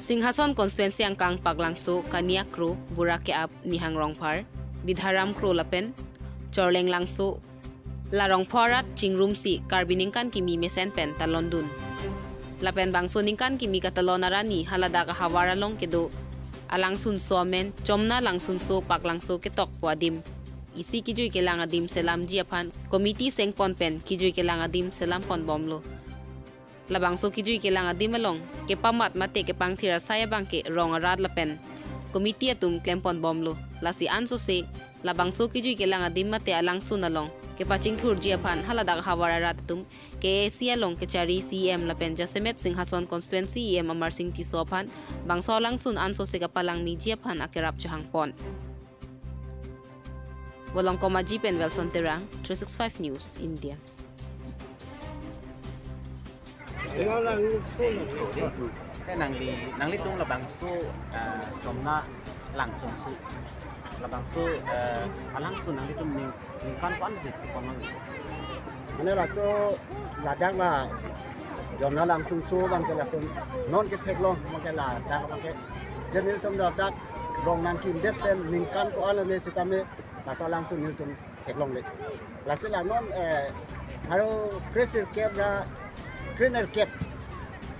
Singhason konstituensi ang kang paglangso kaniya kru burake ap nihang rongphar bidharam kru lapen chorleng langso la rongpharat chingrum si karbiningkan kimi mesen pen talondun lapen bangso ningkan kimi katalonarani halada ka hawaralong kedo alangsun somen chomna langsun so paklangso ketok puadim isi kijui kelang adim selam jiapan komiti sengpon pen kijui kelang adim selam pon bomlo labangso kijui kelang adim along ke pamat mate ke pangthira saya bangke rong arad lapen komiti atum klempon bomlo lasi anso se labangso kijui kelang adim mate alangsun along ke paching thur jiapan halada hawararat tum ke asia long ke chari cm lapen jasemet singhason constituency em amar sing ti sopan bangso langsun anso se kapalang mi jiapan akerap chahang pon Walang Komaji pen Welson Terang 365 News India cái nang li tung là bằng số trong na lăng sung su là bằng số lăng sung nang li tung mình quan gì còn năng này là số là đang là dòng nó làm sung su bằng cái là sung non cái thép luôn bằng cái là đang bằng cái cho nên trong đó đang rong năng kim đất tên mình can có anh là sẽ làm là sao làm sung như trong thép luôn đấy là sẽ là non haro pressure cap ra trainer cap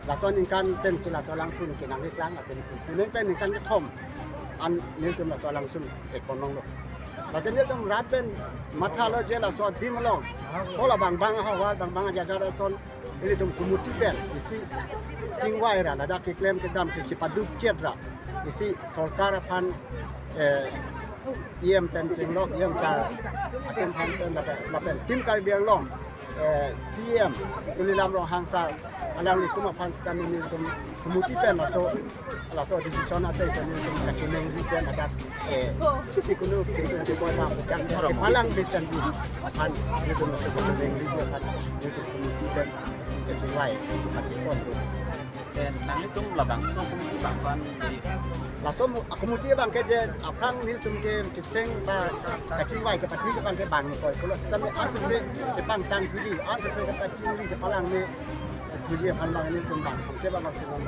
là sao mình can tên sẽ là sao làm sung cái năng lực láng là sẽ nên tên mình can cái thom anh nên trong là sao làm sung thép còn nông là sẽ nên trong rát bên mặt thà lo là sao đi mà lo có là bằng hoa bằng aja ra sao ini trong kumuti ben isi tingwai ra ada ke claim ke dam ke cipaduk chet ra isi sarkar pan em pen chinglok em sa atem pan pen la pen tim kar biang long cm tulilam rong hangsa alang ni kuma pan sta ni trong kumuti pen la so decision ate pen ni trong kakineng ni pen ada si kunu ke boy ma jang palang besan di pan ni trong kakineng ni pan ni trong kumuti pen ke lai pati pon dan nang li tung là bằng số cũng bằng quan là số kumuti bang ke je apang ni tung ke seng ba kacing wai ke pati ke bang ke bang ko kalau sistem an se ke bang tan tudi an se ke pati ni ke palang ni tudi pan bang ni tung bang ke bang maksud bang